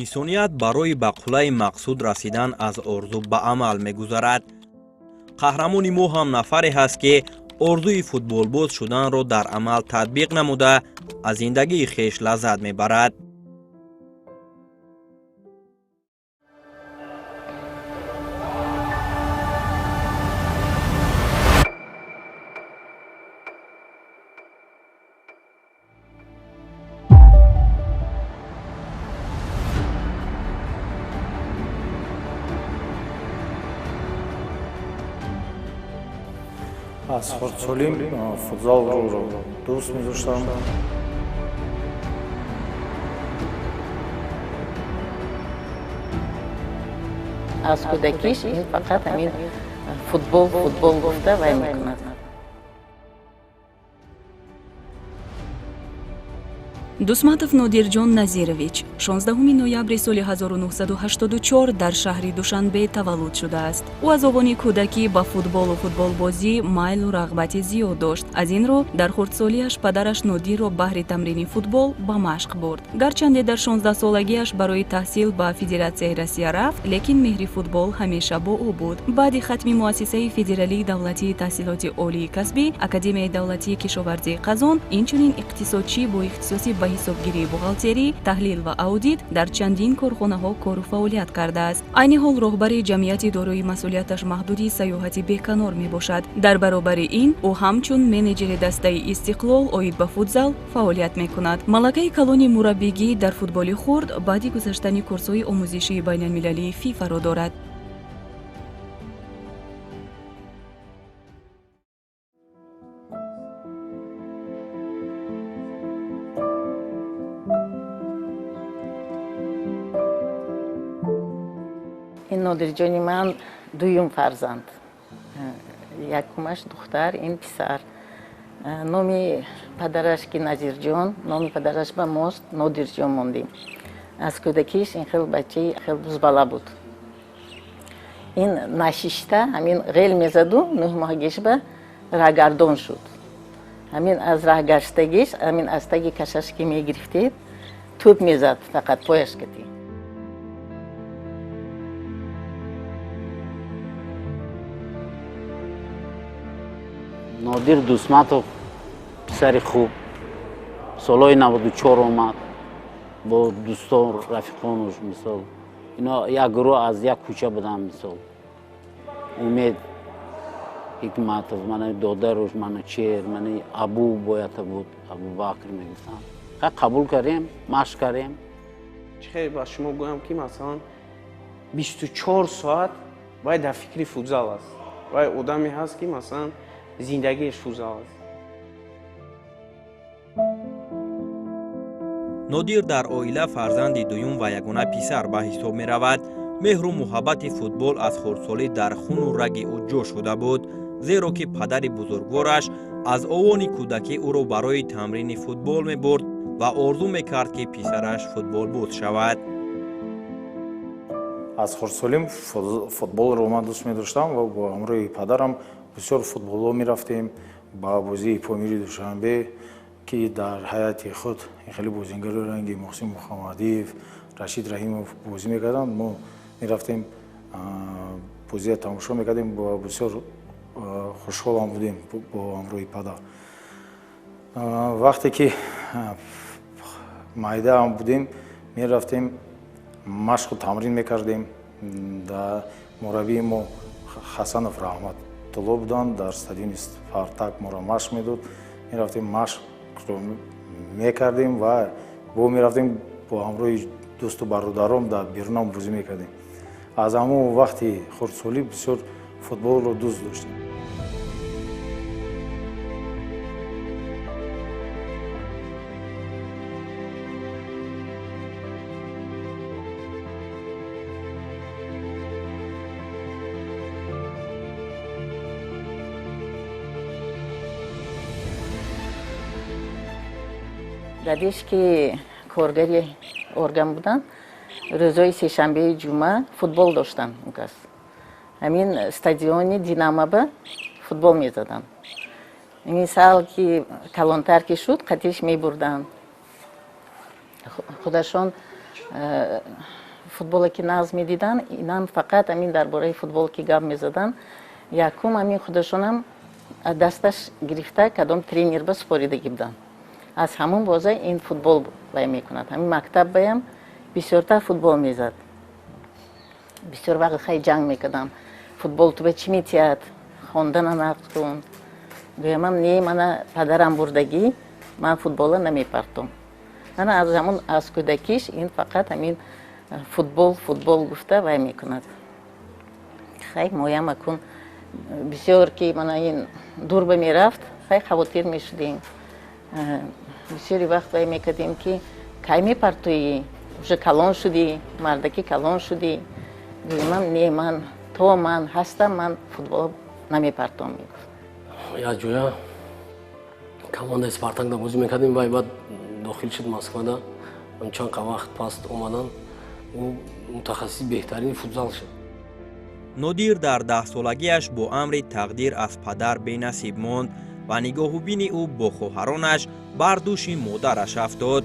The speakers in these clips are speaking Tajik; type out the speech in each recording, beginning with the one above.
инсоният барои ба қулаи мақсуд расидан аз орзу ба амал мегузарад. қаҳрамони мо ҳам нафаре ҳаст ки орзуи футболбоз шуданро дар амал татбиқ намуда аз зиндагии хеш лаззат мебарад. аз хурдсолим футзалро дӯст медоштам. аз кӯдакиш ин фақат ҳамин футбол гуфта вай мекунад. дусматов нодирҷон назирович 16 ноябри соли 1984 дар шаҳри душанбе таваллуд шудааст. ӯ аз овони кӯдакӣ ба футболу футболбозӣ майлу рағбати зиёд дошт. аз ин рӯ дар хурдсолиаш падараш нодирро баҳри тамрини футбол ба машқ бурд. гарчанде дар 16-солагиаш барои таҳсил ба федератсияи россия рафт, лекин меҳри футбол ҳамеша бо ӯ буд. баъди хатми муассисаи федералии давлатии таҳсилоти олии касбӣ, академияи давлатии кишоварзии қазон, инчунин иқтисодчӣ бо ихтисоси ба ҳисобгирии бухгалтерӣ, таҳлил ва аудит дар чандин корхонаҳо кору фаъолият кардааст. айни ҳол роҳбари ҷамъияти дорои масъулияташ маҳдуди сайёҳати беканор мебошад. дар баробари ин ӯ ҳамчун менеҷери дастаи истиқлол оид ба футзал фаъолият мекунад. малакаи калони мураббигӣ дар футболи хурд баъди гузаштани курсҳои омӯзишии байналмилалии фифаро дорад. ин нодирҷони ман дуюм фарзанд, якумаш духтар, ин писар. номи падараш ки Назирҷон, номи падараш ба мост Нодирҷон мондем. аз кӯдакиш ин хел бачаи хел бузбала буд. ин нашишта ҳамин ғел мезаду 9 моҳагиш ба раҳгардон шуд. ҳамин аз раҳгаштагиш ҳамин аз таги кашаш ки мегирифтед тӯб мезад фақат пояш кати. нодир дусматов писари хуб солҳои 94 омад бо дӯстон рафиқонуш мисол ино як гурӯҳ аз як кӯча будам мисол умед ҳикматов мана додаруш манучер мана абу боята буд абубакр мегуфтам қабул кардем машқ кардем. чихе ба шумо гӯям ки масалан 24 соат вай дар фикри футзал аст. вай одаме ҳаст ки масалан зиндагиаш футзал аст. нодир дар оила фарзанди дуюм ва ягона писар ба ҳисоб меравад. меҳру муҳаббати футбол аз хурдсолӣ дар хуну раги ӯ ҷо шуда буд, зеро ки падари бузургвораш аз овони кӯдакӣ ӯро барои тамрини футбол мебурд ва орзу мекард ки писараш футболбоз шавад. аз хурдсолим футболро ман дӯст медоштам ва бо ҳамроҳи падарам бисёр футболҳо мерафтем ба бозии помири душанбе ки дар ҳайати худ хеле бозингари ранги муҳсин мухаммадиев, рашид раҳимов бозӣ мекарданд. мо мерафтем бозия тамошо мекардем ва бисёр хушҳолам будем бо ҳамроҳи падар. вақте ки майдаам будем мерафтем машқу тамрин мекардем. мураббии мо Хасанов Раҳматулло буданд, дар стадиони Спартак моро машқ медод. мерафтем машқро мекардем ва бо мерафтем бо ҳамроҳи дӯсту бародаром дар берунам бозӣ мекардем. аз ҳамон вақти хурдсолӣ бисёр футболро дӯст доштем. дадиш ки коргари орган буданд, рӯзои сешанбеи ҷумъа футбол доштанд. ҳамин стадиони Динамо-ба футбол мезаданд. ин сал ки калонтар ки шуд қатиш мебурданд. худашон футболе ки назм медидан, инам фақат амин дар бораи футбол ки гап мезадан, якум амин худашонам дасташ гирифта кадом тренер ба супоридагӣ будан. аз ҳамон боза ин футбол вай мекунад. ҳамин мактаб баям бисёртар футбол мезад. бисёр вақт хай ҷанг мекардам. футбол ту ба чӣ метиҳад? хондана нақд кун. гӯямам не мана падарам бурдагӣ, ман футбола намепартом. мана аз ҳамон аз кӯдакиш ин фақат ҳамин футбол гуфта вай мекунад. хай моя макун. бисёр ки мана ин дур ба мерафт, хай хавотир мешудем. бисёри вақт вай мекардем ки кай мепартоӣ, уже калон шудӣ, мардаки калон шудӣ. гӯямам не ман то ман ҳастам, ман футбол намепартом мегуфт. як ҷоя командаи спартакда бозӣ мекардем, вай баъд дохил шуд Москвада. чанд вақт пас омадан ӯ мутахассиси беҳтарини футзал шуд. нодир дар 10-солагиаш бо амри тақдир аз падар бенасиб монд ва нигоҳубини ӯ бо хоҳаронаш бар дӯши модараш афтод.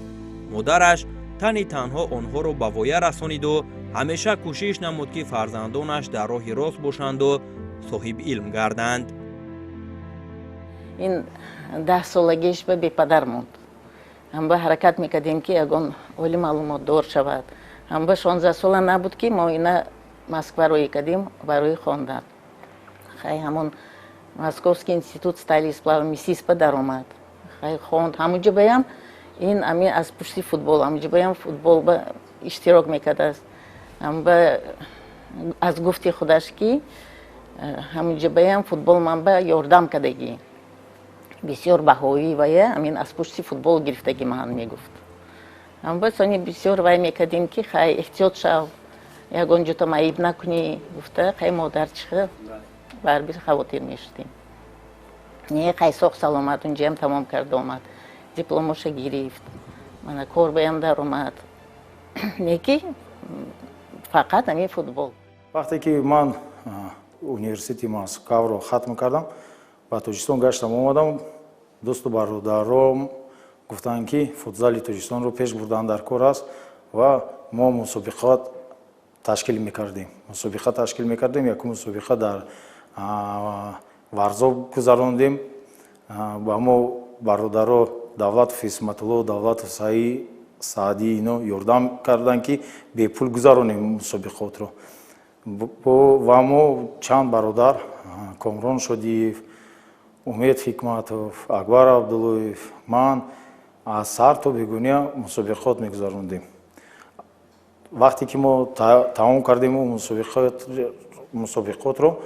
модараш тани танҳо онҳоро ба воя расониду ҳамеша кӯшиш намуд ки фарзандонаш дар роҳи рост бошанду соҳибилм гарданд. ин 10-солагиш ба бепадар монд. ҳамба ҳаракат мекардем ки ягон оли маълумотдор шавад. ҳамба 16 сола набуд ки мо ина Москва роӣ кардем барои хондан. хай ҳамон Московский институт стали сплава мисиспа даромад. хай хонд. ҳамуҷа баям ин амин аз пушти футбол, ҳамуҷа баям футбол ба иштирок мекардааст. ҳамба аз гуфти худаш ки ҳамуҷа баям футбол ман ба ёрдам кардагӣ. бисёр баҳои вая амин аз пушти футбол гирифтагӣ ман мегуфт. ҳамба сони бисёр вай мекардем ки хай эҳтиёт шав, ягон ҷо то маиб накунӣ гуфта, хай модар чиха барби хавотир мешудем. не хай соғ саломат унҷаям тамом карда омад, дипломоша гирифт, мана кор баям даромад. не ки фақат ҳамин футбол. вақте ки ман университети Москваро хатм кардам, ба Тоҷикистон гаштам омадам, дӯсту бародаром гуфтанд ки футзали Тоҷикистонро пеш бурдан дар кор аст ва мо мусобиқот ташкил мекардем. якум мусобиқа дар варзо гузарондем. ба мо бародаро Давлатов Исматулло, Давлатов Саадӣ ино ёрдам карданд ки бепул гузаронем мусобиқотро. ва мо чанд бародар Комрон Шодиев, Умед Ҳикматов, Акбар Абдуллоев, ман аз сар то бегуния мусобиқот мегузарондем. вақте ки мо тамом кардем мусобиқотро,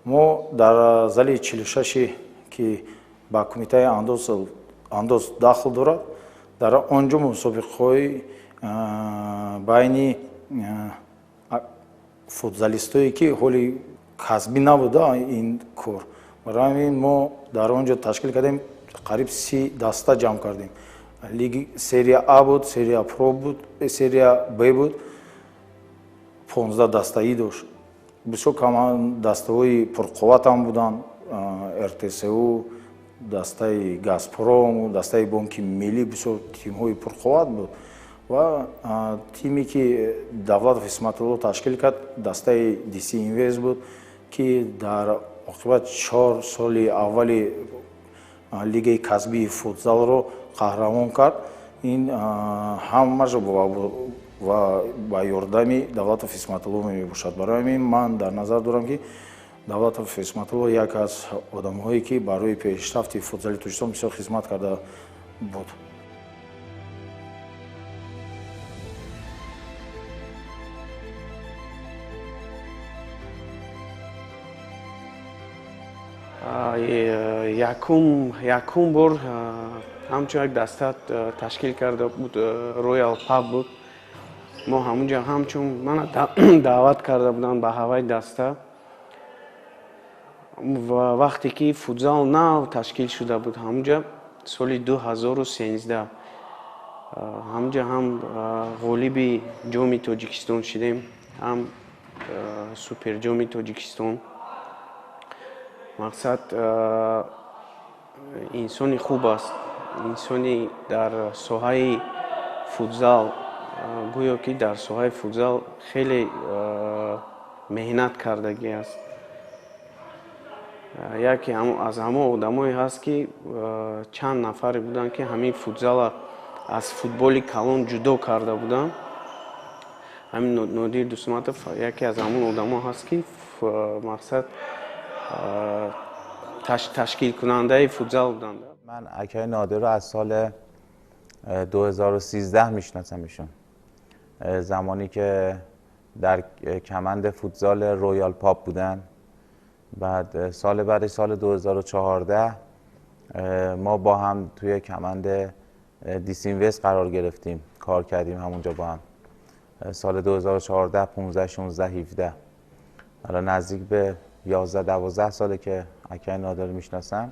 мо дар зали 46 ки ба кумитаи андоз дахл дорад, дар онҷо мусобиқҳои байни футзалистое ки ҳоли касбӣ набуда ин кор. барои ҳамин мо дар онҷо ташкил кардем, қариб 30 даста ҷамъ кардем. лиги серия А буд, серия Про буд, серия Б буд, 15 дастаӣ дошт. бисёр дастаҳои пурқувватам буданд. РТСУ, дастаи Газпром, дастаи Бонки Миллӣ, бисёр тимҳои пурқувват буд. ва тиме ки Давлатов Исматулло ташкил кард, дастаи DC Invest буд ки дар оқибат 4 соли аввали лигаи касбии футзалро қаҳрамон кард. ин ҳамаша ва ба ёрдами Давлатов Исматулло мебошад. барои ҳамин ман дар назар дорам ки Давлатов Исматулло як аз одамҳое ки барои пешрафти футзали Тоҷикистон бисёр хизмат карда буд. якум бор ҳамчун як даста ташкил карда буд, Royal Pub буд. мо ҳамунҷа ҳамчун мана даъват карда буданд ба ҳаваи даста. ва вақте ки футзал нав ташкил шуда буд, ҳамунҷа соли 2013 ҳамунҷа ҳам ғолиби ҷоми Тоҷикистон шудем, ҳам суперҷоми Тоҷикистон. мақсад инсони хуб аст, инсони дар соҳаи футзал гӯё ки дар соҳаи футзал хеле меҳнат кардагӣ аст. Яке аз ҳамон одамое ҳаст ки чанд нафаре буданд ки ҳамин футзала аз футболи калон ҷудо карда буданд. ҳамин Нодир Дусматов яке аз ҳамон одамо ҳаст ки мақсад ташкилкунандаи футзал буданд. من اکای نادر رو از سال 2013 میشناسم ایشون. زمانی که در کمند فوتزال رویال پاپ بودن. بعد سال 2014 ما با هم توی کمند دیسینوست قرار گرفتیم، کار کردیم همونجا با هم. سال 2014 15 16 17 حالا نزدیک به 11 12 ساله که اکای نادر رو میشناسم.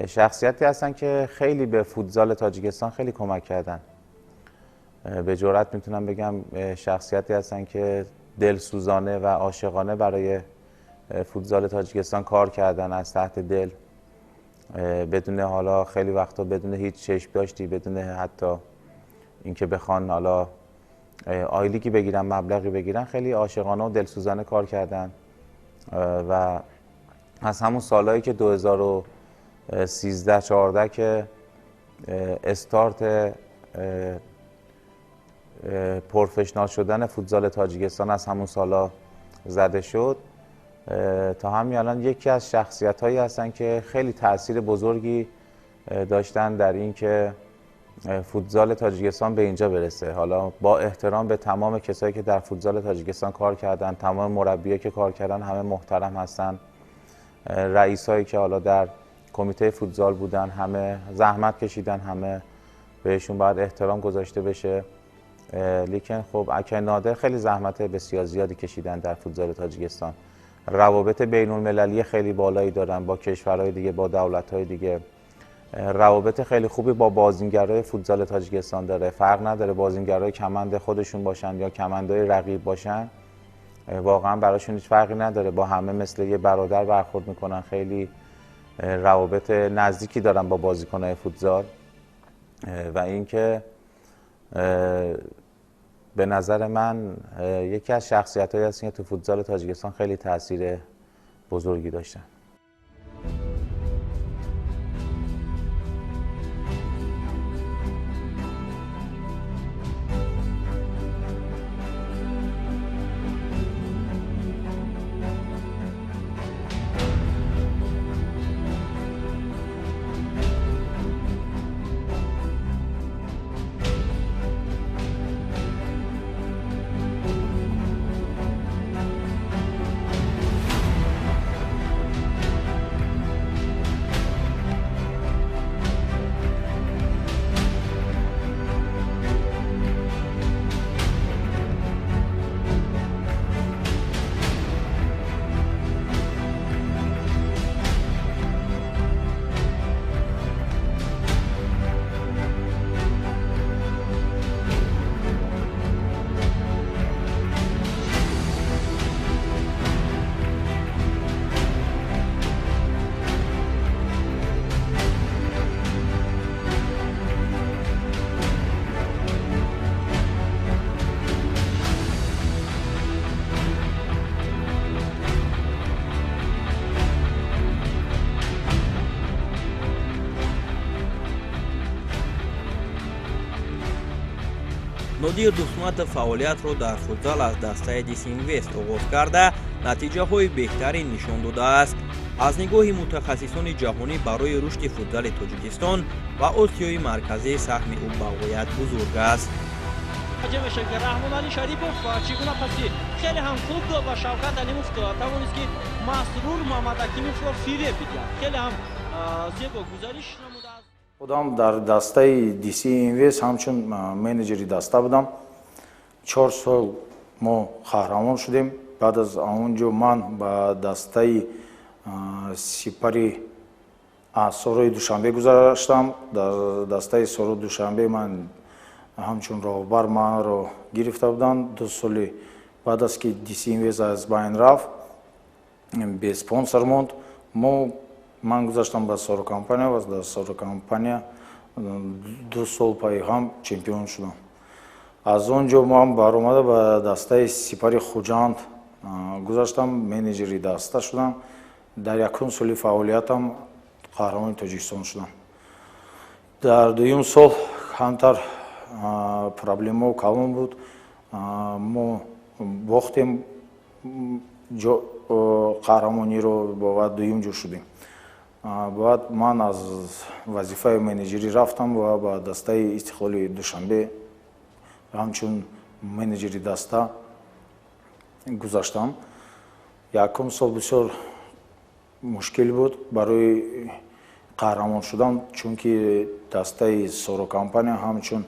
شخصیتی هستن که خیلی به فوتزال تاجیکستان خیلی کمک کردن. به جرئت میتونم بگم شخصیتی هستن که دلسوزانه و عاشقانه برای فوتزال تاجیکستان کار کردن، از تحت دل، بدون حالا خیلی وقتا بدون هیچ چشم داشتی، بدون حتی اینکه بخوان حالا آیلیگی بگیرن، مبلغی بگیرن، خیلی عاشقانه و دلسوزانه کار کردن. و از همون سالهایی که 2013 14 که استارت پروفشنال شدن فوتزال تاجیکستان از همون سالا زده شد تا همین الان یکی از شخصیت‌هایی هستن که خیلی تأثیر بزرگی داشتن در این که فوتزال تاجیکستان به اینجا برسه. حالا با احترام به تمام کسایی که در فوتزال تاجیکستان کار کردن، تمام مربیایی که کار کردن، همه محترم هستن. رئیسایی که حالا در کمیته فوتزال بودن، همه زحمت کشیدن، همه بهشون باید احترام گذاشته بشه. لیکن خب اکای نادر خیلی زحمت بسیار زیادی کشیدن در فوتزال تاجیکستان. روابط بین المللی خیلی بالایی دارن با کشورهای دیگه، با دولت‌های دیگه. روابط خیلی خوبی با بازیگرای فوتزال تاجیکستان داره. فرق نداره بازیگرای کمند خودشون باشن یا کمندای رقیب باشن، واقعا براشون هیچ فرقی نداره، با همه مثل یه برادر برخورد میکنن. خیلی روابط نزدیکی دارن با بازیکن‌های فوتزال. و اینکه به نظر من یکی از شخصیت‌هایی هست که تو فوتزال تاجیکستان خیلی تاثیر بزرگی داشتن. نودیر دوسماتов фаъолиятро дар футзал аз дастаи Дисинвест оғоз карда натиҷаҳои беҳтарин нишон додааст. аз нигоҳи мутахассисони ҷаҳонӣ барои рушди футзали тоҷикистон ва осиёи марказӣ саҳми ӯ бағоят бузург аст. раҳмонали шарипов чигуна паси хеле ҳам хуб дод ва шавкат алимов тавонист ки масрур муҳаммадакимовро фиреб бидиҳад. хеле ҳам зебо гузариш намудааст. خودم در دسته دیسی اینویس همچون منیجری دسته بودم. 4 سال ما قهرمان شدیم. بعد از اونجا من با دسته سپری سوروی دوشنبه گذاشتم. در دسته سوروی دوشنبه من همچون راهبر من رو گرفته بودن. 2 سال بعد از که دیسی اینویس از بین رفت به اسپانسر موند. من گذاشتم به سورو کمپانیا و در سورو کمپانیا 2 سال پای هم چمپیون شدم. аз он ҷо ман баромада ба дастаи Сипари Хуҷанд гузаштам, менеҷери даста шудам. дар якум соли фаъолиятам қаҳрамони Тоҷикистон шудам. дар дуюм сол камтар проблемаҳо калон буд. мо бохтем қаҳрамониро, бовад дуюм ҷо шудем. баъд ман аз вазифаи менеҷерӣ рафтам ва ба дастаи Истиқлоли Душанбе ҳамчун менеҷери даста гузаштам. Якум сол бисёр мушкил буд барои қаҳрамон шудан, чунки дастаи Соро компания ҳамчун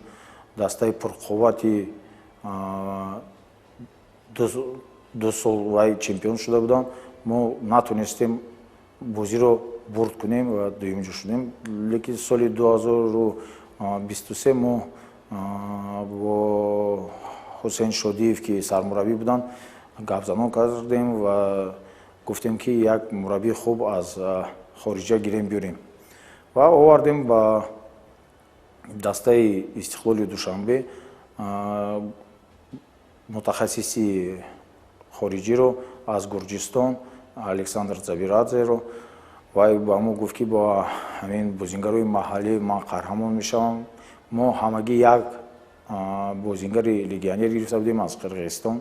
дастаи пурқуввати 2 сол вай чемпион шуда буданд. мо натонистем бозиро бурд кунем ва дуюм ҷо шудем. Лекин соли 2023 мо бо Ҳусейн Шодиев, ки сармураббӣ буданд, гапзанон кардем ва гуфтем ки як мураббии хуб аз хориҷа гирем биёрем ва овардем ба дастаи Истиқлоли Душанбе мутахассиси хориҷиро аз Гурҷистон Александр Забирадзеро. вай ба мо гуфт ки ба ҳамин бозингарои маҳаллӣ ман қаҳрамон мешавам. мо ҳамагӣ як бозингари легионер гирифта будем аз Қирғизистон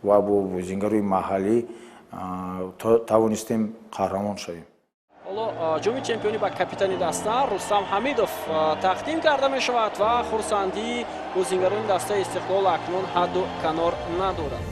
ва бо бозингарои маҳаллӣ тавонистем қаҳрамон шавем. ҳоло ҷоми чемпионӣ ба капитани даста Рустам Ҳамидов тақдим карда мешавад ва хурсандии бозингарони дастаи Истиқлол акнун ҳадду канор надорад.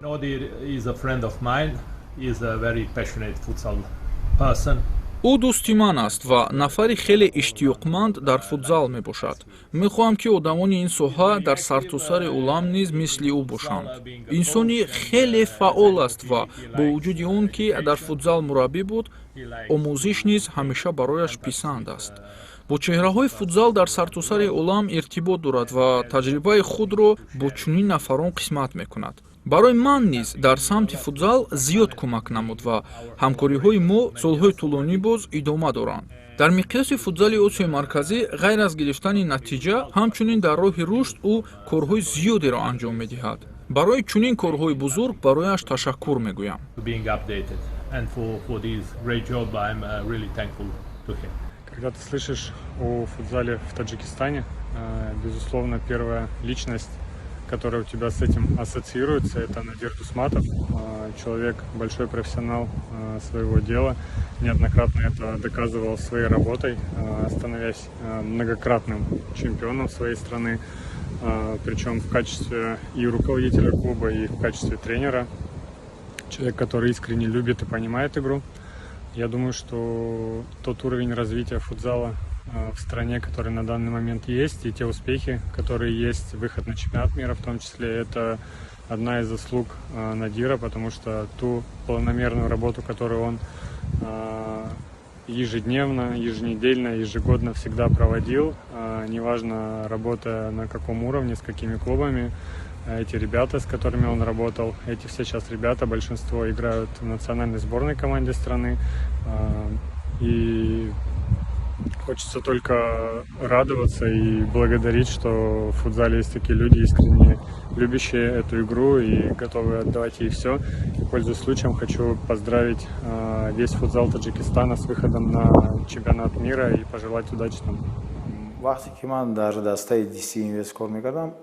Nodir is a friend of mine. He is a very passionate futsal person. ӯ дӯсти ман аст ва нафари хеле иштиёқманд дар футзал мебошад. Мехоҳам ки одамони ин соҳа дар сартосари олам низ мисли ӯ бошанд. инсони хеле фаъол аст ва бо вуҷуди он ки дар футзал мураббӣ буд, омӯзиш низ ҳамеша барояш писанд аст. бо чеҳраҳои футзал дар сартосари олам иртибот дорад ва таҷрибаи худро бо чунин нафарон қисмат мекунад. барои ман низ дар самти футзал зиёд кӯмак намуд ва ҳамкориҳои мо солҳои тӯлонӣ боз идома доранд. дар миқёси футзали Осиёи Марказӣ ғайр аз гирифтани натиҷа, ҳамчунин дар роҳи рушд ӯ корҳои зиёдеро анҷом медиҳад. барои чунин корҳои бузург барояш ташаккур мегӯям. Когда ты слышишь о футзале в Таджикистане, безусловно, первая личность, которая у тебя с этим ассоциируется, это Надир Дусматов, человек, большой профессионал своего дела, неоднократно это доказывал своей работой, становясь многократным чемпионом своей страны, причем в качестве и руководителя клуба, и в качестве тренера. Человек, который искренне любит и понимает игру. Я думаю, что тот уровень развития футзала в стране, который на данный момент есть, и те успехи, которые есть, выход на чемпионат мира в том числе, это одна из заслуг Надира, потому что ту планомерную работу, которую он ежедневно, еженедельно, ежегодно всегда проводил, неважно, работая на каком уровне, с какими клубами, эти ребята, с которыми он работал, эти все сейчас ребята, большинство играют в национальной сборной команде страны, и хочется только радоваться и благодарить, что в футзале есть такие люди, искренне любящие эту игру и готовы отдавать ей все. И, пользуясь случаем, хочу поздравить весь футзал Таджикистана с выходом на чемпионат мира и пожелать удачи там. вақте ки ман дар дастаи DC Invest кор мекардам,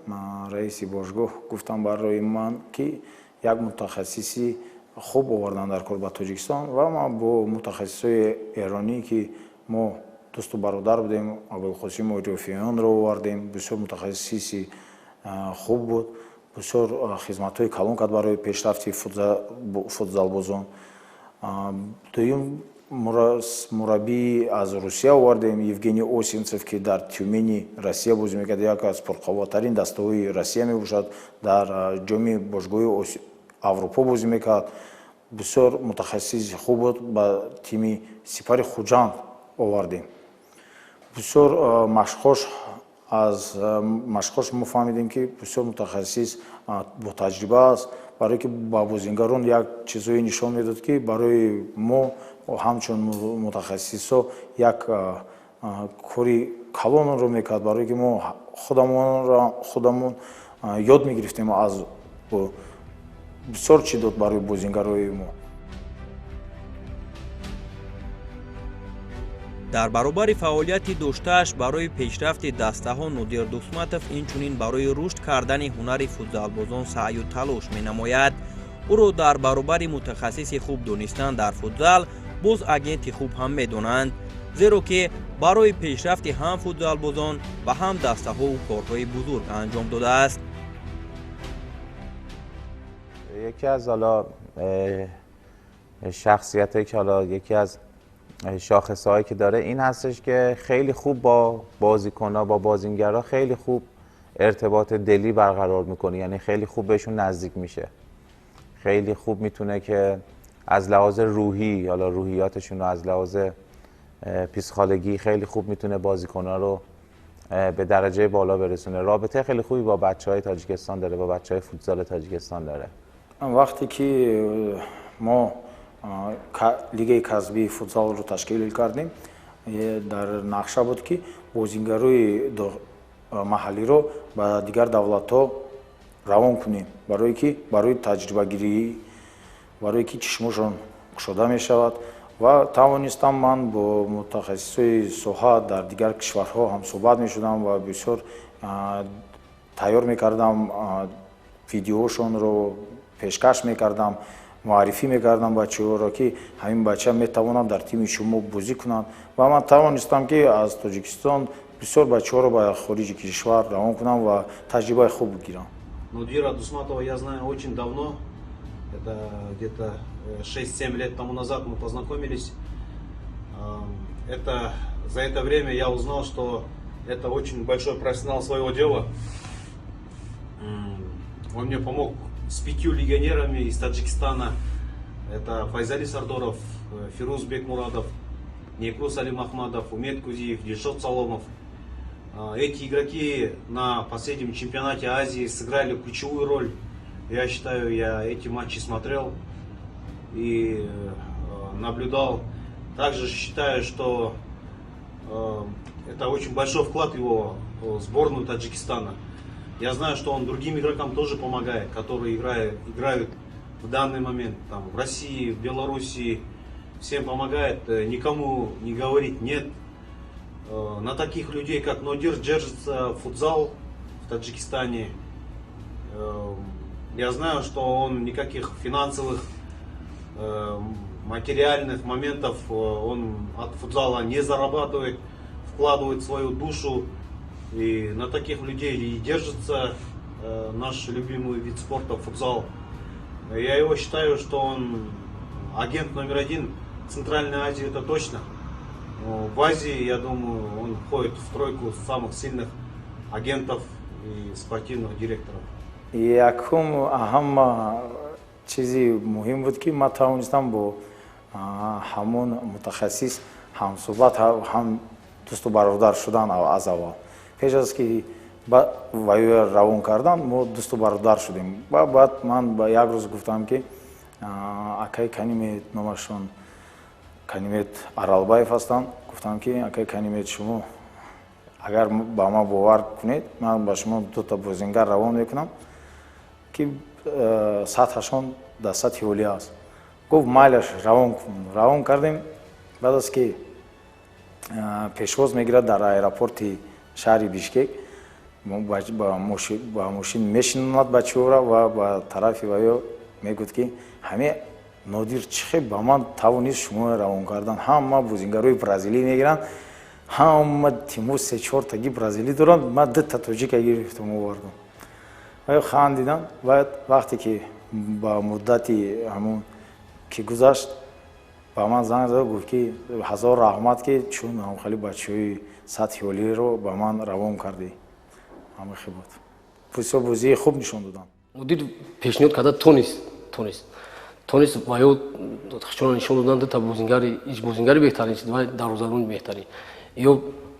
раиси бошгоҳ гуфтам барои ман ки як мутахассиси хуб овардан дар кор ба Тоҷикистон ва ман бо мутахассисои эронӣ ки мо дӯсту бародар будем, Абулқосим Орёфиёнро овардем, бисёр мутахассиси хуб буд, бисёр хизматҳои калон кард барои пешрафти футзалбозон. дуюм мураббии аз Русия овардем, Евгений Осинцев, ки дар Тюмени Россия бозӣ мекард, яке аз пурқувваттарин дастаҳои Россия мебошад, дар ҷоми бошгоҳи Аврупо бозӣ мекард. Бисёр мутахассиси хуб буд, ба тими Сипари Хуҷанд овардем. Бисёр машқҳош мо фаҳмидем, ки бисёр мутахассис бо таҷриба аст, барое ки ба бозингарон як чизҳое нишон медод, ки барои мо ҳамчун мутахассисо як кори калонро мекард, барое ки мо худамон ёд мегирифтем аз бисёр чӣ дод барои бозингарои мо. дар баробари фаъолияти доштааш барои пешрафти дастаҳо Нодир Дусматов инчунин барои рушд кардани ҳунари футзалбозон саъю талош менамояд. ӯро дар баробари мутахассиси хуб донистан дар футзал боз агенти хуб ҳам медонанд, зеро ки барои пешрафти ҳам футзалбозон ва ҳам дастаҳо корҳои бузург анҷом додааст. یکی از حالا شخصیتایی که حالا یکی از شاخصه‌هایی که داره این هستش که خیلی خوب با بازیکن‌ها با بازیگرا خیلی خوب ارتباط دلی برقرار میکنه، یعنی خیلی خوب بهشون نزدیک میشه، خیلی خوب میتونه که از لحاظ روحی حالا روحیاتشون رو از لحاظ پیسخالگی خیلی خوب میتونه بازیکن‌ها رو به درجه بالا برسونه. رابطه خیلی خوبی با بچه‌های تاجیکستان داره، با بچه‌های فوتزال تاجیکستان داره. وقتی که ما لیگ کسبی فوتزال رو تشکیل کردیم، در نقشه بود که بازیگرای محلی رو به دیگر دولت‌ها روان کنیم، برای تجربه گیری، برای که چشمشون گشوده می شود و توانستم من با متخصصای ساحه در دیگر کشورها هم صحبت می شدم و بسیار تیار می کردم، ویدیوشون رو پیشکش می کردم، معرفی می کردم بچه‌ها را که همین بچه می توانند در تیم شما بازی کنند و من توانستم که از تاجیکستان بسیار بچه‌ها را به خارج کشور روان کنم و تجربه خوب بگیرم. Нодира Дусматова я знаю очень давно, это где-то 6-7 лет тому назад мы познакомились. За это время я узнал, что это очень большой профессионал своего дела. Он мне помог с 5 легионерами из Таджикистана. Это Файзали Сардоров, Фируз Бекмурадов, Некрус Алим Ахмадов, Умет Кузиев, Дильшот Саломов. Эти игроки на последнем чемпионате Азии сыграли ключевую роль. Я считаю, я эти матчи смотрел и наблюдал. Также считаю, что это очень большой вклад его в сборную Таджикистана. Я знаю, что он другим игрокам тоже помогает, которые играют в данный момент там, в России, в Белоруссии. Всем помогает, никому не говорит нет. На таких людей, как Нодир, держится футзал в Таджикистане. Я знаю, что он никаких финансовых, материальных моментов он от футзала не зарабатывает, вкладывает свою душу. И на таких людей и держится наш любимый вид спорта футзал. Я его считаю, что он агент номер 1 в Центральной Азии, это точно. В Азии, я думаю, он входит в тройку самых сильных агентов и спортивных директоров. Якум аҳам чизи муҳим буд ки ман тавонистам бо ҳамон мутахассис ҳамсӯҳбат ҳам дӯсту бародар шудан аз аввал. Пеш аз ки ваё равон кардан мо дӯсту бародар шудем. Баъд ман ба як рӯз гуфтам ки акаи Канимет, номашон Канимет Аралбаев ҳастанд. Гуфтам ки акаи Канимет, шумо агар ба ман бовар кунед, ман ба шумо дута бозингар равон мекунам ки сатҳашон дар сатҳи олӣ аст. Гуфт майлаш равон кун. Равон кардем. баъд аз ки пешвоз мегирад дар аэропорти шаҳри Бишкек, ба мошин мешинонад бачаҳоро ва ба тарафи ваё мегӯяд ки ҳамин Нодир чихе ба ман тавонист шумо равон кардан. Ҳама бозингарои бразилӣ мегиранд, ҳама тимҳо 3-4 таги бразилӣ доранд, ман 2 та тоҷика гирифтам овардам. Ваё хандидам. Баъд вақте ки ба муддати ҳамон ки гузашт, ба ман занг зад гуфт ки ҳазор раҳмат ки чун ҳамхали бачаҳои сатҳи олиро ба ман равон кардӣ. ҳама хибат бисёр бозии хуб нишон доданд. мудир пешниҳод карда тонис ва ё чун нишон доданд та бозингари беҳтарин ва дарвозабони беҳтарин ё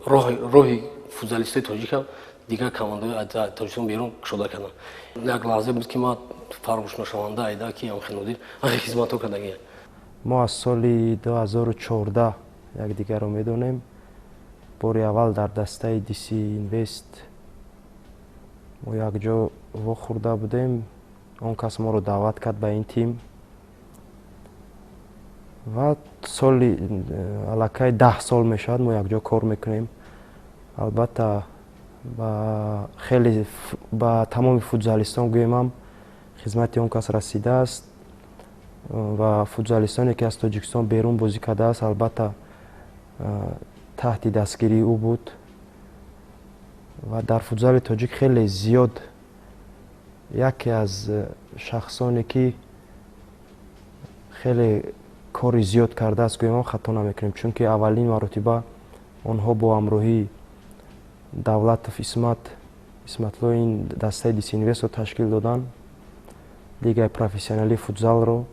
роҳи футзалистои тоҷика дигар командаҳои Тоҷикистон берун кушода карданд. як лаҳза буд ки ман фаромӯшношаванда айда ки амхинодир ҳақи хизматҳо кардагия. мо аз соли 2014 якдигарро медонем. бори аввал дар дастаи DC Invest мо якҷо вохӯрда будем. он кас моро даъват кард ба ин тим ва соли аллакай 10 сол мешавад мо якҷо кор мекунем. албатта ба тамоми футзалистон гӯемам хизмати он кас расидааст ва футзалистоне ки аз Тоҷикистон берун бозӣ кардааст албатта таҳти дастгирии ӯ буд ва дар футзали тоҷик хеле зиёд яке аз шахсоне ки хеле кори зиёд кардааст гӯемам хато намекунем, чунки аввалин маротиба онҳо бо ҳамроҳии Давлатов Исматло ин дастаи DC Invest-ро ташкил доданд. лигаи профессионалии футзалро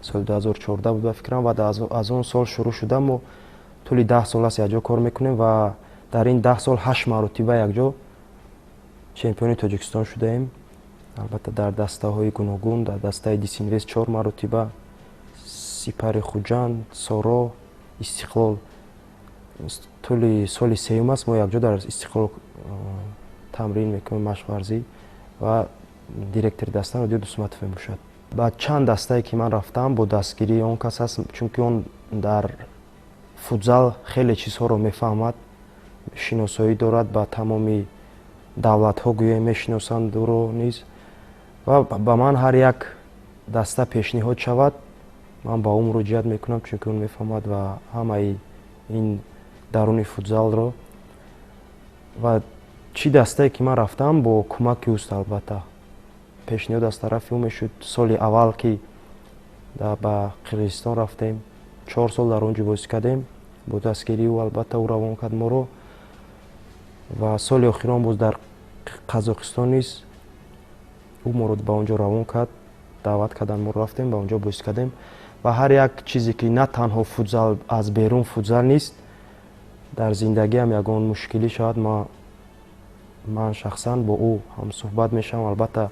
соли 2014 буд ба фикрам ва аз он сол шурӯъ шуда мо тӯли 10 сол аст якҷо кор мекунем ва дар ин 10 сол 8 маротиба якҷо чемпиони Тоҷикистон шудаем. албатта дар дастаҳои гуногун дар дастаи DC Invest 4 маротиба, Сипари Хуҷанд, Соро, Истиқлол. тӯли соли сеюм аст мо якҷо дар Истиқлол тамрин мекунем машқварзӣ ва директори даста Нодир Дусматов мебошад. ба чанд дастае ки ман рафтам бо дастгирии он кас аст, чунки он дар футзал хеле чизҳоро мефаҳмад, шиносоӣ дорад, ба тамоми давлатҳо гӯё мешиносанд ӯро низ ва ба ман ҳар як даста пешниҳод шавад ман ба ӯ муроҷиат мекунам, чунки он мефаҳмад ва ҳамаи ин даруни футзалро ва чӣ дастае ки ман рафтам бо кӯмаки ӯст. албатта пешниҳод аз тарафи ӯ мешуд. соли аввал ки ба Қирғизистон рафтем 4 сол дар он ҷо бозӣ кардем бо дастгирии ӯ. албатта ӯ равон кард моро ва соли охирон боз дар Қазоқистон низ ӯ моро ба он ҷо равон кард, даъват карданд, мо рафтем ба он ҷо бозӣ кардем ва ҳар як чизе ки на танҳо футзал аз берун футзал нест дар зиндагиам ягон мушкилӣ шавад ман шахсан бо ӯ ҳамсуҳбат мешавам. албатта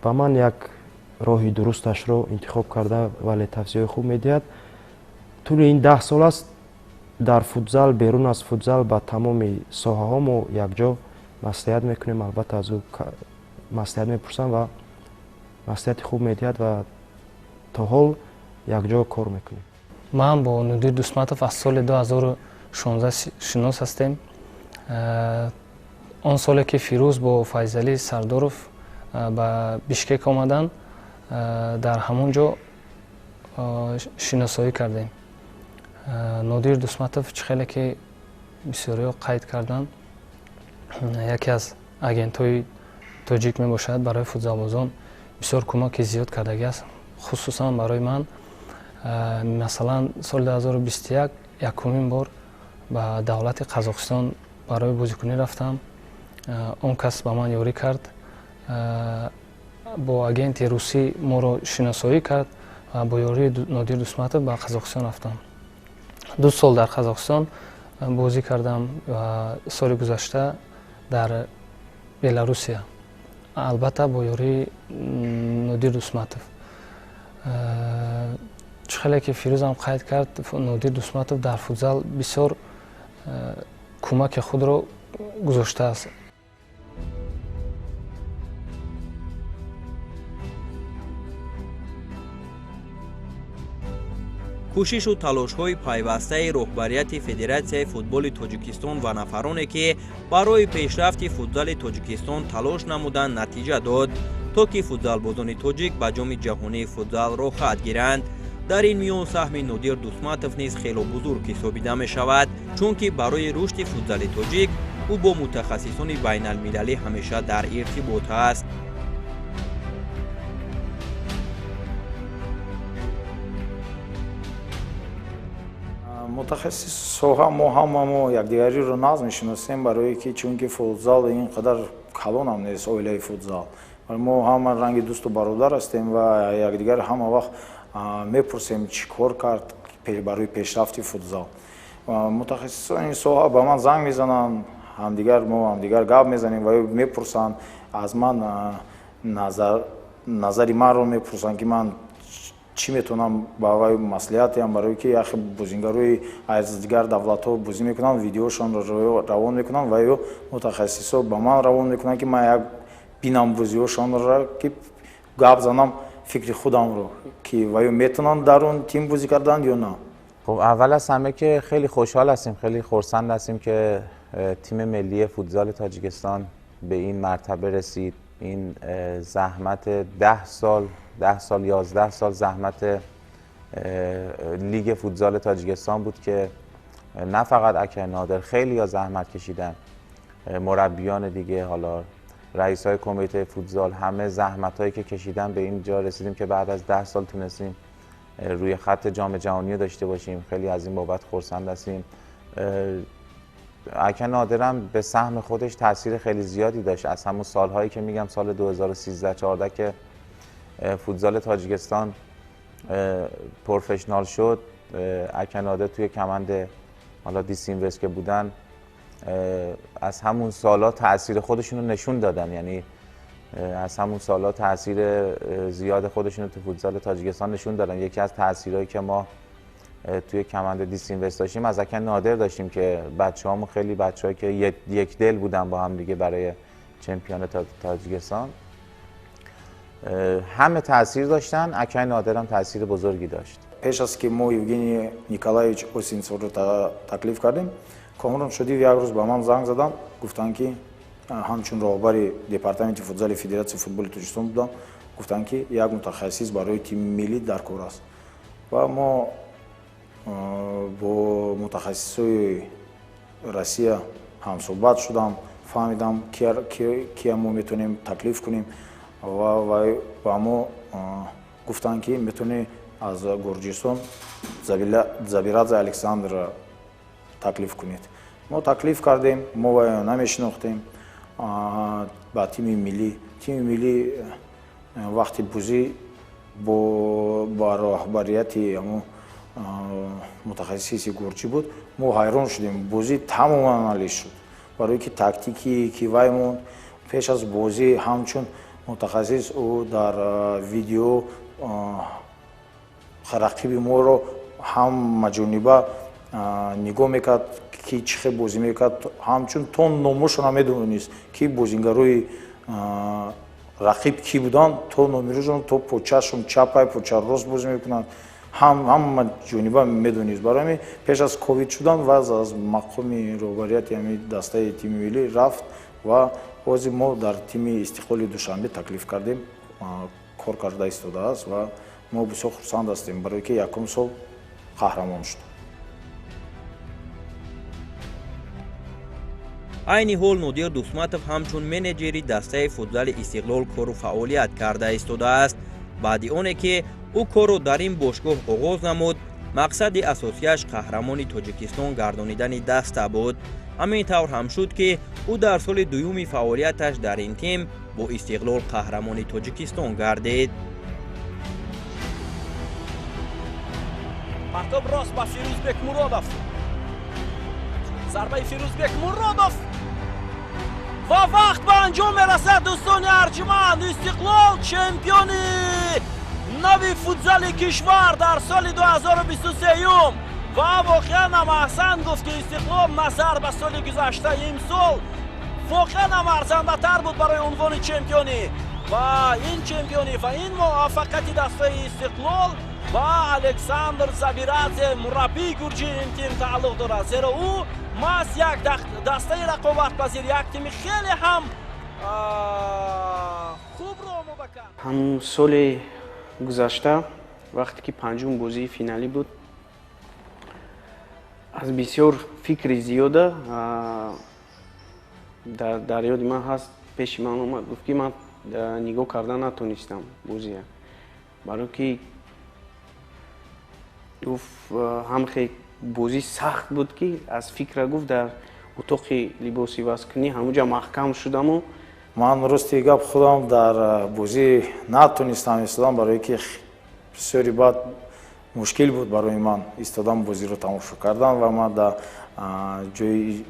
ба ман як роҳи дурусташро интихоб карда вале тавсияҳои хуб медиҳад. тӯли ин 10 сол аст дар футзал берун аз футзал ба тамоми соҳаҳо мо якҷо маслиҳат мекунем. албатта аз ӯ маслиҳат мепурсам ва маслиҳати хуб медиҳад ва то ҳол якҷо кор мекунем. ман бо Нодир Дусматов аз соли 2016 шинос ҳастем. он соле ки Фирӯз бо Файзалӣ Сардоров ба Бишкек омаданд дар ҳамон ҷо шиносоӣ кардем. Нодир Дусматов чӣ хеле ки бисёриҳо қайд карданд яке аз агентҳои тоҷик мебошад барои футзалбозон бисёр кӯмаки зиёд кардаги аст, хусусан барои ман. масалан соли 2021 якумин бор ба давлати Қазоқистон барои бозикунӣ рафтам. он кас ба ман ёрӣ кард, бо агенти русӣ моро шиносоӣ кард ва бо ёрии Нодир Дусматов ба Қазоқистон рафтам. 2 сол дар Қазоқистон бозӣ кардам ва соли гузашта дар Беларусия, албатта бо ёрии Нодир Дусматов. чӣ хеле ки Фирӯзам қайд кард, Нодир Дусматов дар футзал бисёр кӯмаки худро гузоштааст. кӯшишу талошҳои пайвастаи роҳбарияти Федератсияи футболи Тоҷикистон ва нафароне ки барои пешрафти футзали Тоҷикистон талош намуданд натиҷа дод, то ки футзалбозони тоҷик ба ҷоми ҷаҳонии футзал рохат гиранд. дар ин миён саҳми Нодир Дусматов низ хело бузург ҳисобида мешавад, чунки барои рушди футзали тоҷик ӯ бо мутахассисони байналмилалӣ ҳамеша дар иртибот аст. мутахассис соҳа мо ҳамамо якдигариро нағз мешиносем, барое ки чунки футзал ин қадар калон ҳам нест, оилаи футзал. мо ҳама ранги дӯсту бародар ҳастем ва якдигар ҳама вақт мепурсем чӣ кор кард барои пешрафти футзал. Мутахассисони ин соҳа ба ман занг мезананд, мо ҳамдигар гап мезанем ва мепурсанд аз ман назари манро мепурсанд ки ман чӣ метавонам ба вай маслиҳат диҳам, барое ки яхи бозингарои аз дигар давлатҳо бозӣ мекунанд, видеошонро равон мекунанд ва ё мутахассисо ба ман равон мекунанд ки ман як бинам бозиҳошонро ки гап занам фикри худамро ки ва ё метавонанд дар он тим бозӣ кардан ё на. خب اول از همه که خیلی خوشحال هستیم، خیلی خرسند هستیم که تیم ملی فوتزال تاجیکستان به این مرتبه رسید. این زحمت 10 سال 11 سال زحمت لیگ فوتزال تاجیکستان بود که نه فقط اکر نادر، خیلی ها زحمت کشیدن، مربیان دیگه، حالا رئیس های کمیته فوتزال، همه زحمت هایی که کشیدن به این جا رسیدیم که بعد از 10 سال تونستیم روی خط جام جهانی داشته باشیم. خیلی از این بابت خرسند هستیم. اکر نادرم به سهم خودش تاثیر خیلی زیادی داشت. از همون سالهایی که میگم سال 2013-14 که فوتزال تاجیکستان پروفشنال شد، اکر نادر توی کمند حالا دیسینوست که بودن از همون سالها تاثیر خودشون رو نشون دادن. یعنی از همون سالها تاثیر زیاد خودشون رو تو فوتزال تاجیکستان نشون دادن. یکی از تاثیرهایی که ما توی کمند دیسینوست داشتیم از اکر نادر داشتیم که بچه‌هامون خیلی بچه‌هایی که یک دل بودن با هم دیگه برای چمپیون تاجیکستان، همه تاثیر داشتن. اکر نادر هم تاثیر بزرگی داشت. پیش از که ما یوگنی نیکولایویچ اوسینسو رو تکلیف کردیم، کامران شدی یک روز به من زنگ زدن، گفتن که همچون راهبر دپارتمنت فوتزال فدراسیون فوتبال تاجیکستان بودم، گفتن که یک متخصص برای تیم ملی در کار است و ما با متخصصای روسیه هم صحبت شدم، فهمیدم که ما میتونیم تکلیف کنیم و با ما گفتن که میتونی از گرجستان زبیرادзе الکساندر تکلیف کنید. ما تکلیف کردیم، ما نمیشناختیم با تیم ملی وقتی بازی با راهبریت متخصص گرجی بود، ما حیران شدیم. بازی تماما آنالیز شد برای که تاکتیکی که وایمون پیش از بازی همچون متخصص او در ویدیو رقیب ما رو هم مجانبه نگاه میکرد که چه بازی میکرد، همچون تون نموشون هم میدونست که بازیگرای رقیب کی بودن، تو نمیروشون تو پوچهشون چپای پوچه راست بازی میکنند، هم جانبه میدونید. برای پیش از کووید شدن و از مقام راهبریت یعنی دسته تیم ملی رفت و بازی ما در تیم استقلال دوشنبه تکلیف کردیم، کار کرده ایستاده است و ما بسیار خرسند هستیم برای که یکم سال قهرمان شد. айни ҳол нодир дусматов ҳамчун менеҷери дастаи футзали истиқлол кору фаъолият карда истодааст. баъди оне ки ӯ корро дар ин бошгоҳ оғоз намуд, мақсади асосияш қаҳрамони тоҷикистон гардонидани даста буд. ҳамин тавр ҳам шуд ки ӯ дар соли дуюми фаъолияташ дар ин тим бо истиқлол қаҳрамони тоҷикистон гардид. партоб рост ба фирӯзбек муродов, зарбаи фирӯзбек муродов ва вақт ба анҷом мерасад. дӯстони арҷуманд, истиқлол чемпиони нави футзали кишвар дар соли 2023 ва воқеан ҳам аҳсан гуфт ки истиқлол назар ба соли гузашта имсол воқеан ҳам арзандатар буд барои унвони чемпионӣ ва ин чемпионӣ ва ин муваффақияти дастаи истиқлол ва александр забирадзе мураббии гурҷии ин тим тааллуқ дорад, зеро ӯ маҳз як дастаи рақобатпазир, як тими хеле ҳам хубро омода кард. ҳамун соли гузашта вақте ки панҷум бозии финалӣ буд, аз бисёр фикри зиёда дар ёди ман ҳаст, пеши ман омад, гуфт ки ман нигоҳ карда натонистам бозия, барои ки гуфт ҳам бозӣ сахт буд ки аз фикра гуфт дар утоқи либоси вазкунӣ ҳамуҷа маҳкам шудаму ман рости гап худам дар бозӣ натонистам истодам, барое ки бисёри баъд мушкил буд барои ман истодан бозиро тамошо кардан ва ман дар ҷои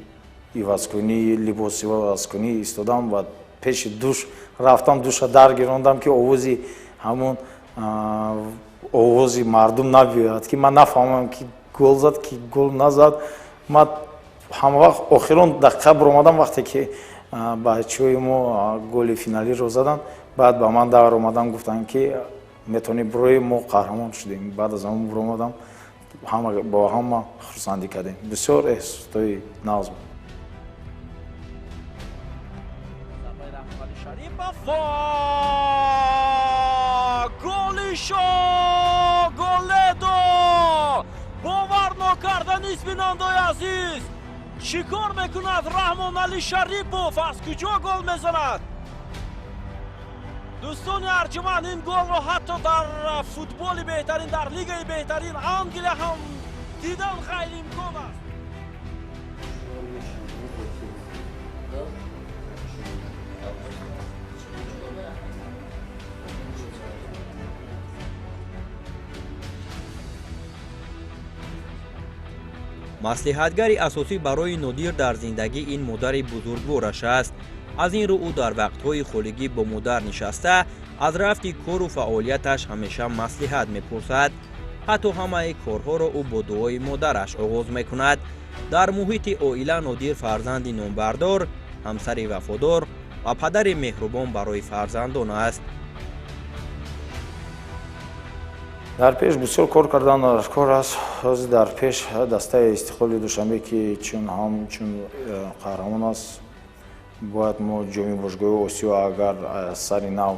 ивазкунӣ, либоси ивазкунӣ истодам ва пеши душ рафтам, душа даргирондам ки овози ҳамун овози мардум набиёяд, ки ман нафаҳмам ки гол зад ки гол назад. ман ҳама вақт охирон дақиқа баромадам, вақте ки бачаҳои мо голи финалиро задан, баъд ба ман давр омадан гуфтанд ки метавонӣ бирои мо қаҳрамон шудем. баъд аз ҳамон биромадам, бо ҳама хурсандӣ кардем. бисёр эҳсосҳои нағз буд. голишо голедо бовар нокарданист. бинандаи азиз, чӣ кор мекунад Раҳмоналӣ Шарипов? аз куҷо гол мезанад? дӯстони арҷуманд, ин голро ҳатто дар футболи беҳтарин, дар лигаи беҳтарин Англия ҳам дидан ғайриимкон аст. маслиҳатгари асосӣ барои Нодир дар зиндагӣ ин модари бузургвораш аст. аз ин рӯ ӯ дар вақтҳои холигӣ бо модар нишаста аз рафти кору фаъолияташ ҳамеша маслиҳат мепурсад. ҳатто ҳамаи корҳоро ӯ бо дуои модараш оғоз мекунад. дар муҳити оила Нодир фарзанди номбардор, ҳамсари вафодор ва падари меҳрубон барои фарзандон аст. дар пеш бисёр кор кардан дар кор аст. ҳозир дар пеш дастаи истиқлоли Душанбе ки чун қаҳрамон аст, бояд мо ҷоми бошгоҳи Осиё агар сари нав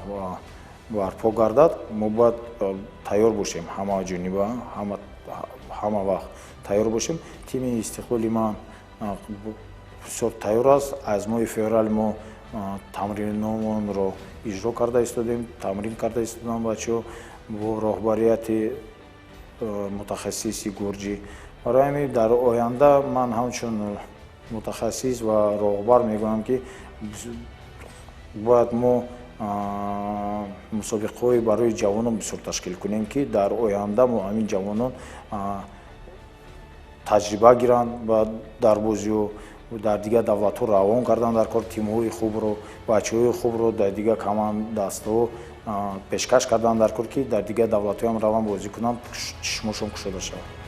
барпо гардад, мо бояд тайёр бошем, ҳама ҷониба ҳама вақт тайёр бошем. тими истиқлоли ман бисёр тайёр аст. аз моҳи феврал мо тамриномонро иҷро карда истодем, тамрин карда истодам бачаҳо бо роҳбарияти мутахассиси Гурҷӣ. барои ҳамин дар оянда ман ҳамчун мутахассис ва роҳбар мегӯям ки бояд мо мусобиқаҳои барои ҷавонон бисёр ташкил кунем ки дар оянда мо ҳамин ҷавонон таҷриба гиранд ва дар бозиҳо дар дигар давлатҳо равон гарданд дар кор, тимҳои хубро, бачаҳои хубро дар дигар командастҳо пешкаш карданд дар кор ки дар дигар давлатҳо ҳам раванд бозӣ кунанд, чишмошон кушода шавад.